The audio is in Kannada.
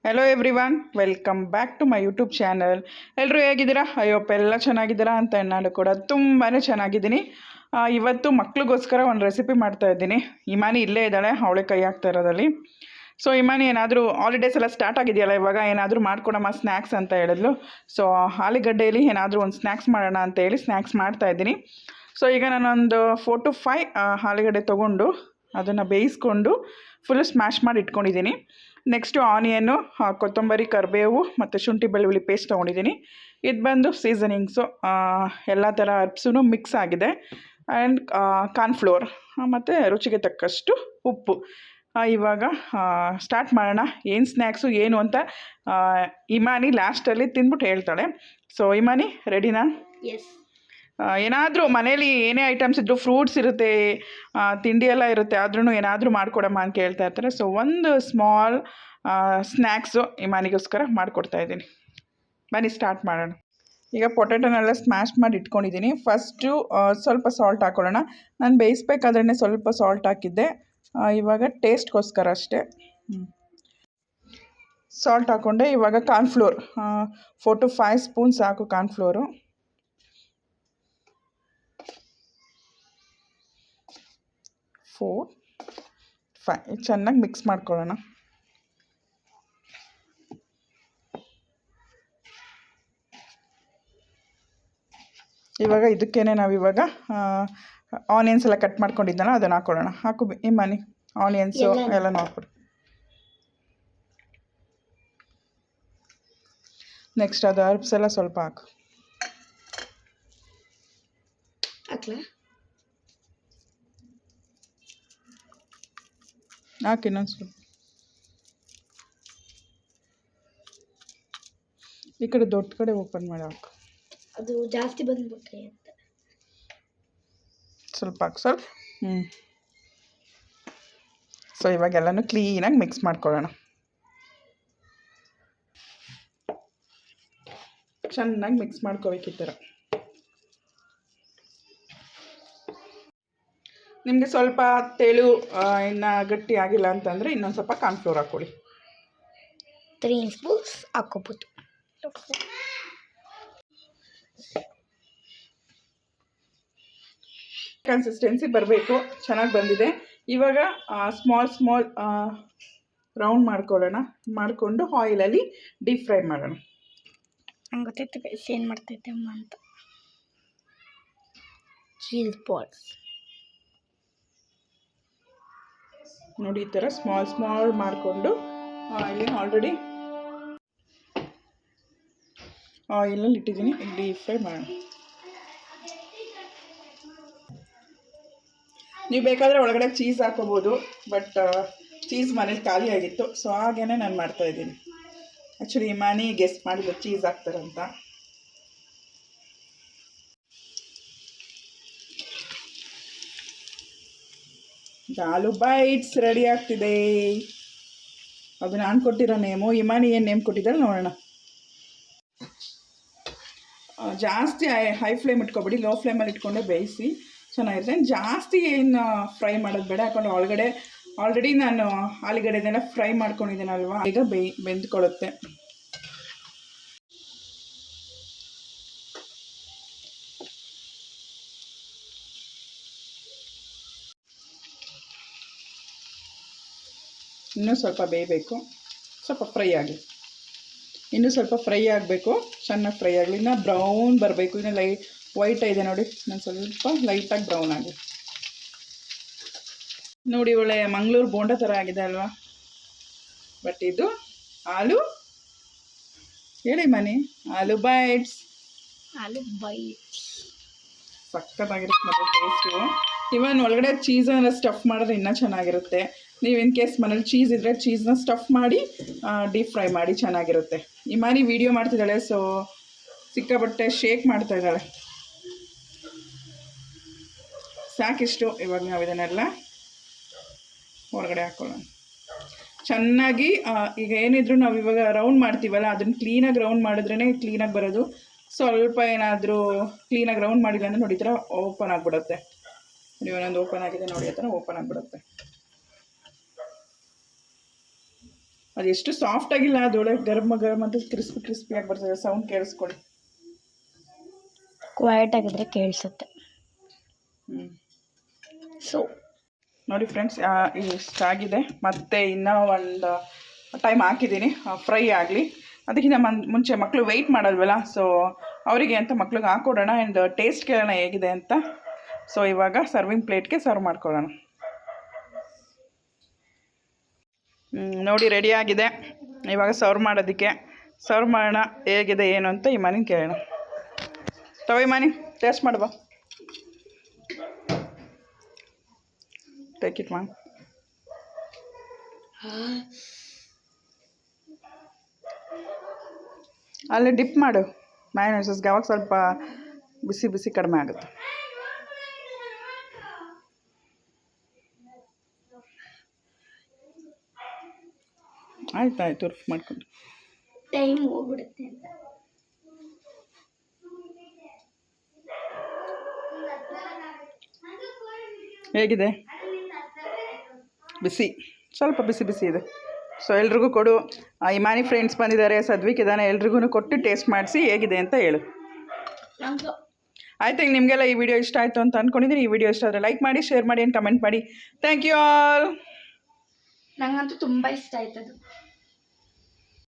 Hello everyone, welcome back to my YouTube channel. ಎಲ್ಲರೂ ಹೇಗಿದ್ದೀರಾ? ಅಯ್ಯೋಪ್ಪ ಎಲ್ಲ ಚೆನ್ನಾಗಿದ್ದೀರಾ ಅಂತ ನಾನು ಕೂಡ ತುಂಬಾ ಚೆನ್ನಾಗಿದ್ದೀನಿ. ಇವತ್ತು ಮಕ್ಳಿಗೋಸ್ಕರ ಒಂದು ರೆಸಿಪಿ ಮಾಡ್ತಾ ಇದ್ದೀನಿ. ಇಮಾನಿ ಇಲ್ಲೇ ಇದ್ದಾಳೆ, ಅವಳೆ ಕೈ ಹಾಕ್ತಾ ಇರೋದಲ್ಲಿ. ಸೊ ಇಮಾನಿ ಏನಾದರೂ ಹಾಲಿಡೇಸ್ ಎಲ್ಲ ಸ್ಟಾರ್ಟ್ ಆಗಿದೆಯಲ್ಲ, ಇವಾಗ ಏನಾದರೂ ಮಾಡ್ಕೊಡಮ್ಮ ಸ್ನ್ಯಾಕ್ಸ್ ಅಂತ ಹೇಳಿದ್ಲು. ಸೊ ಆಲೂಗಡ್ಡೆಯಲ್ಲಿ ಏನಾದರೂ ಒಂದು ಸ್ನ್ಯಾಕ್ಸ್ ಮಾಡೋಣ ಅಂತ ಹೇಳಿ ಸ್ನ್ಯಾಕ್ಸ್ ಮಾಡ್ತಾಯಿದ್ದೀನಿ. ಸೊ ಈಗ ನಾನೊಂದು 4 to 5 ಆಲೂಗಡ್ಡೆ ತೊಗೊಂಡು ಅದನ್ನು ಬೇಯಿಸ್ಕೊಂಡು ಫುಲ್ ಸ್ಮ್ಯಾಶ್ ಮಾಡಿ ಇಟ್ಕೊಂಡಿದ್ದೀನಿ. ನೆಕ್ಸ್ಟು ಆನಿಯನ್ನು, ಕೊತ್ತಂಬರಿ, ಕರಿಬೇವು ಮತ್ತು ಶುಂಠಿ ಬೆಳ್ಳುಳ್ಳಿ ಪೇಸ್ಟ್ ತೊಗೊಂಡಿದ್ದೀನಿ. ಇದು ಬಂದು ಸೀಸನಿಂಗ್ಸು, ಎಲ್ಲ ಥರ ಹರ್ಬ್ಸೂ ಮಿಕ್ಸ್ ಆಗಿದೆ. ಆ್ಯಂಡ್ ಕಾರ್ನ್ಫ್ಲೋರ್ ಮತ್ತು ರುಚಿಗೆ ತಕ್ಕಷ್ಟು ಉಪ್ಪು. ಇವಾಗ ಸ್ಟಾರ್ಟ್ ಮಾಡೋಣ. ಏನು ಸ್ನ್ಯಾಕ್ಸು ಏನು ಅಂತ ಇಮಾನಿ ಲಾಸ್ಟಲ್ಲಿ ತಿಂದ್ಬಿಟ್ಟು ಹೇಳ್ತಾಳೆ. ಸೊ ಇಮಾನಿ ರೆಡಿನಾ? ಎಸ್. ಏನಾದರೂ ಮನೇಲಿ ಏನೇ ಐಟಮ್ಸ್ ಇದ್ದರೂ, ಫ್ರೂಟ್ಸ್ ಇರುತ್ತೆ, ತಿಂಡಿ ಎಲ್ಲ ಇರುತ್ತೆ, ಆದ್ರೂ ಏನಾದರೂ ಮಾಡಿಕೊಡಮ್ಮ ಅಂತ ಕೇಳ್ತಾ ಇರ್ತಾರೆ. ಸೊ ಒಂದು ಸ್ಮಾಲ್ ಸ್ನ್ಯಾಕ್ಸು ಇಮಾನಿಗೋಸ್ಕರ ಮಾಡಿಕೊಡ್ತಾಯಿದ್ದೀನಿ. ಬನ್ನಿ ಸ್ಟಾರ್ಟ್ ಮಾಡೋಣ. ಈಗ ಪೊಟ್ಯಾಟೊನೆಲ್ಲ ಸ್ಮ್ಯಾಶ್ ಮಾಡಿ ಇಟ್ಕೊಂಡಿದ್ದೀನಿ. ಫಸ್ಟು ಸ್ವಲ್ಪ ಸಾಲ್ಟ್ ಹಾಕ್ಕೊಳ್ಳೋಣ. ನಾನು ಬೇಯಿಸ್ಬೇಕಾದ್ರೇ ಸ್ವಲ್ಪ ಸಾಲ್ಟ್ ಹಾಕಿದ್ದೆ, ಇವಾಗ ಟೇಸ್ಟ್ಗೋಸ್ಕರ ಅಷ್ಟೇ. ಸಾಲ್ಟ್ ಹಾಕ್ಕೊಂಡೆ. ಇವಾಗ ಕಾರ್ನ್ಫ್ಲೋರ್ 4 to 5 ಸ್ಪೂನ್ಸ್ ಸಾಕು ಕಾರ್ನ್ಫ್ಲೋರು. 4, 5 ಚೆನ್ನಾಗಿ ಮಿಕ್ಸ್ ಮಾಡ್ಕೊಳ್ಳೋಣ. ಇವಾಗ ಇದಕ್ಕೇನೆ ನಾವಿವಾಗ ಆನಿಯನ್ಸ್ ಎಲ್ಲ ಕಟ್ ಮಾಡ್ಕೊಂಡಿದ್ದಾನ ಅದನ್ನು ಹಾಕ್ಕೊಳ್ಳೋಣ. ಹಾಕು ಇಮಾನಿ, ಆನಿಯನ್ಸು ಎಲ್ಲ ಹಾಕ್ಬಿಡು. ನೆಕ್ಸ್ಟ್ ಅದು ಹರ್ಬ್ಸ್ ಎಲ್ಲ ಸ್ವಲ್ಪ ಹಾಕು. ಹಾಕಿ ಇನ್ನೊಂದು ಸ್ವಲ್ಪ. ಈ ಕಡೆ ದೊಡ್ಡ ಕಡೆ ಓಪನ್ ಮಾಡಿ ಹಾಕು. ಅದು ಜಾಸ್ತಿ ಬಂದ್ಬಿಟ್ರೆ ಅಂತ ಸ್ವಲ್ಪ ಹಾಕು, ಸ್ವಲ್ಪ. ಸೊ ಇವಾಗೆಲ್ಲನೂ ಕ್ಲೀನಾಗಿ ಮಿಕ್ಸ್ ಮಾಡ್ಕೊಳ್ಳೋಣ. ಚೆನ್ನಾಗಿ ಮಿಕ್ಸ್ ಮಾಡ್ಕೋಬೇಕು ಈ ಥರ. ನಿಮಗೆ ಸ್ವಲ್ಪ ತೆಳು ಇನ್ನು ಗಟ್ಟಿ ಆಗಿಲ್ಲ ಅಂತಂದರೆ ಇನ್ನೊಂದು ಸ್ವಲ್ಪ ಕಾರ್ನ್ಫ್ಲೋರ್ ಹಾಕ್ಕೊಳ್ಳಿ. 3 ಸ್ಪೂನ್ಸ್ ಹಾಕ್ಕೋಬೋದು. ಕನ್ಸಿಸ್ಟೆನ್ಸಿ ಬರಬೇಕು, ಚೆನ್ನಾಗಿ ಬಂದಿದೆ. ಇವಾಗ ಸ್ಮಾಲ್ ರೌಂಡ್ ಮಾಡ್ಕೊಳ್ಳೋಣ. ಮಾಡಿಕೊಂಡು ಆಯಿಲಲ್ಲಿ ಡೀಪ್ ಫ್ರೈ ಮಾಡೋಣ. ನಂಗೆ ಗೊತ್ತೈತೆ ಗೈಸ್ ಏನು ಮಾಡ್ತೈತೆ ಅಮ್ಮ ಅಂತ. ಚೀಸ್ ಬಾಲ್ಸ್ ನೋಡಿ, ಈ ಥರ ಸ್ಮಾಲ್ ಮಾಡಿಕೊಂಡು ಇಲ್ಲಿ ಆಲ್ರೆಡಿ ಆಯಿಲಲ್ಲಿ ಇಟ್ಟಿದ್ದೀನಿ. ಡೀಪ್ ಫ್ರೈ ಮಾಡೋಣ. ನೀವು ಬೇಕಾದರೆ ಒಳಗಡೆ ಚೀಸ್ ಹಾಕೋಬೋದು, ಬಟ್ ಚೀಸ್ ಮನೇಲಿ ಖಾಲಿ ಆಗಿತ್ತು, ಸೊ ಹಾಗೇ ನಾನು ಮಾಡ್ತಾಯಿದ್ದೀನಿ. ಆ್ಯಕ್ಚುಲಿ ಇಮಾನಿ ಗೆಸ್ಟ್ ಮಾಡಿದ್ದು ಚೀಸ್ ಹಾಕ್ತಾರಂತ. ಆಲೂ ಬೈಟ್ಸ್ ರೆಡಿ ಆಗ್ತಿದೆ. ಅದು ನಾನು ಕೊಟ್ಟಿರೋ ನೇಮು. ಇಮಾನಿ ಏನು ನೇಮ್ ಕೊಟ್ಟಿದ್ದಾರೆ ನೋಡೋಣ. ಜಾಸ್ತಿ ಹೈ ಫ್ಲೇಮ್ ಇಟ್ಕೊಬೇಡಿ, ಲೋ ಫ್ಲೇಮಲ್ಲಿ ಇಟ್ಕೊಂಡೆ ಬೇಯಿಸಿ ಚೆನ್ನಾಗಿರುತ್ತೆ. ಜಾಸ್ತಿ ಏನು ಫ್ರೈ ಮಾಡೋದು ಬೇಡ, ಯಾಕಂದ್ರೆ ಒಳಗಡೆ ಆಲ್ರೆಡಿ ನಾನು ಆಲೂಗಡ್ಡೆನೆಲ್ಲ ಫ್ರೈ ಮಾಡ್ಕೊಂಡಿದ್ದೀನಲ್ವ, ಈಗ ಬೆಂದ್ಕೊಳ್ಳುತ್ತೆ. ಇನ್ನೂ ಸ್ವಲ್ಪ ಬೇಯಬೇಕು, ಸ್ವಲ್ಪ ಫ್ರೈ ಆಗಲಿ. ಇನ್ನೂ ಸ್ವಲ್ಪ ಫ್ರೈ ಆಗಬೇಕು, ಚೆನ್ನಾಗಿ ಫ್ರೈ ಆಗಲಿ. ಇನ್ನು ಬ್ರೌನ್ ಬರಬೇಕು. ಇನ್ನು ವೈಟ್ ಇದೆ ನೋಡಿ, ನಾನು ಸ್ವಲ್ಪ ಲೈಟಾಗಿ ಬ್ರೌನ್ ಆಗಿ. ನೋಡಿ, ಒಳ್ಳೆ ಮಂಗಳೂರು ಬೋಂಡ ಥರ ಆಗಿದೆ ಅಲ್ವಾ. ಬಟ್ ಇದು ಆಲೂ, ಹೇಳಿ ಮನೆ, ಆಲೂ ಬೈಟ್ಸ್. ಸಕ್ಕತ್ತಾಗಿರುತ್ತೆ ಮತ್ತು ಟೇಸ್ಟು. ಇವನ್ ಒಳಗಡೆ ಚೀಸನ್ನ ಸ್ಟಫ್ ಮಾಡಿದ್ರೆ ಇನ್ನೂ ಚೆನ್ನಾಗಿರುತ್ತೆ. ನೀವು ಇನ್ ಕೇಸ್ ಮನೇಲಿ ಚೀಸ್ ಇದ್ದರೆ ಚೀಸ್ನ ಸ್ಟಫ್ ಮಾಡಿ ಡೀಪ್ ಫ್ರೈ ಮಾಡಿ ಚೆನ್ನಾಗಿರುತ್ತೆ. ಇಮಾನಿ ವೀಡಿಯೋ ಮಾಡ್ತಿದ್ದಾಳೆ, ಸೊ ಸಿಕ್ಕಾಪಟ್ಟೆ ಶೇಕ್ ಮಾಡ್ತಾ ಇದ್ದಾಳೆ. ಸಾಕಿಷ್ಟು. ಇವಾಗ ನಾವು ಇದನ್ನೆಲ್ಲ ಹೊರಗಡೆ ಹಾಕ್ಕೊಳ್ಳೋಣ. ಚೆನ್ನಾಗಿ ಈಗ ಏನಿದ್ರು ನಾವು ಇವಾಗ ರೌಂಡ್ ಮಾಡ್ತೀವಲ್ಲ, ಅದನ್ನು ಕ್ಲೀನಾಗಿ ರೌಂಡ್ ಮಾಡಿದ್ರೇ ಕ್ಲೀನಾಗಿ ಬರೋದು. ಸ್ವಲ್ಪ ಏನಾದರೂ ಕ್ಲೀನಾಗಿ ರೌಂಡ್ ಮಾಡಿಲ್ಲ ಅಂದರೆ ನೋಡಿ ಈ ಥರ ಓಪನ್ ಆಗಿಬಿಡುತ್ತೆ. ನೀವು ಒಂದೊಂದು ಓಪನ್ ಆಗಿದೆ ನೋಡಿ, ಆ ಥರ ಓಪನ್ ಆಗಿಬಿಡುತ್ತೆ. ಅದು ಎಷ್ಟು ಸಾಫ್ಟ್ ಆಗಿಲ್ಲ, ಅದೊಳಗೆ ಗರಮ್ ಗರಮ್ ಅಂತ ಕ್ರಿಸ್ಪಿಯಾಗಿ ಬರ್ತದೆ. ಸೌಂಡ್ ಕೇಳಿಸ್ಕೊಳ್ಳಿ. ಕ್ವೈಟ್ ಆಗಿದ್ರೆ ಕೇಳಿಸುತ್ತೆ. ಸೊ ನೋಡಿ ಫ್ರೆಂಡ್ಸ್, ಇಷ್ಟಾಗಿದೆ. ಮತ್ತು ಇನ್ನೂ ಒಂದು ಟೈಮ್ ಹಾಕಿದ್ದೀನಿ ಫ್ರೈ ಆಗಲಿ. ಅದಕ್ಕಿಂತ ಮುಂಚೆ ಮಕ್ಕಳು ವೆಯ್ಟ್ ಮಾಡಲ್ವಲ್ಲ, ಸೊ ಅವರಿಗೆ ಅಂತ ಮಕ್ಳಿಗೆ ಹಾಕ್ಕೊಡೋಣ ಆ್ಯಂಡ್ ಟೇಸ್ಟ್ ಕೇಳೋಣ ಹೇಗಿದೆ ಅಂತ. ಸೊ ಇವಾಗ ಸರ್ವಿಂಗ್ ಪ್ಲೇಟ್ಗೆ ಸರ್ವ್ ಮಾಡ್ಕೊಳ್ಳೋಣ. ನೋಡಿ ರೆಡಿ ಆಗಿದೆ. ಇವಾಗ ಸರ್ವ್ ಮಾಡೋದಕ್ಕೆ ಸರ್ವ್ ಮಾಡೋಣ. ಹೇಗಿದೆ ಏನು ಅಂತ ಈ ಮನೆ ಕೇಳೋಣ. ತವೈ ಮನೆ ಟೇಸ್ಟ್ ಮಾಡುವ. ಟೇಕ್ ಇಟ್ ಮಾ. ಅಲ್ಲಿ ಡಿಪ್ ಮಾಡು ಮಯೋನೈಸ್ಗೆ, ಅವಾಗ ಸ್ವಲ್ಪ ಬಿಸಿ ಬಿಸಿ ಕಡಿಮೆ ಆಗುತ್ತೆ. ಆಯ್ತು ಮಾಡ್ಕೊಂಡು ಟೈಮ್ ಹೋಗ್ಬಿಡುತ್ತೆ ಅಂತ. ಹೇಗಿದೆ? ಬಿಸಿ, ಸ್ವಲ್ಪ ಬಿಸಿ ಬಿಸಿ ಇದೆ. ಸೊ ಎಲ್ರಿಗೂ ಕೊಡು. ಇಮಾನಿ ಫ್ರೆಂಡ್ಸ್ ಬಂದಿದ್ದಾರೆ, ಸದ್ವಿಕ್ ಇದ್ದಾನೆ, ಎಲ್ರಿಗೂ ಕೊಟ್ಟು ಟೇಸ್ಟ್ ಮಾಡಿಸಿ ಹೇಗಿದೆ ಅಂತ ಹೇಳು. ಆಯ್ತು, ಈಗ ನಿಮಗೆಲ್ಲ ಈ ವಿಡಿಯೋ ಇಷ್ಟ ಆಯಿತು ಅಂತ ಅಂದ್ಕೊಂಡಿದ್ದೀನಿ. ಈ ವಿಡಿಯೋ ಇಷ್ಟ ಆದರೆ ಲೈಕ್ ಮಾಡಿ, ಶೇರ್ ಮಾಡಿ ಆ್ಯಂಡ್ ಕಮೆಂಟ್ ಮಾಡಿ. Thank you all. ನಂಗಂತೂ ತುಂಬ ಇಷ್ಟ ಆಯ್ತದು.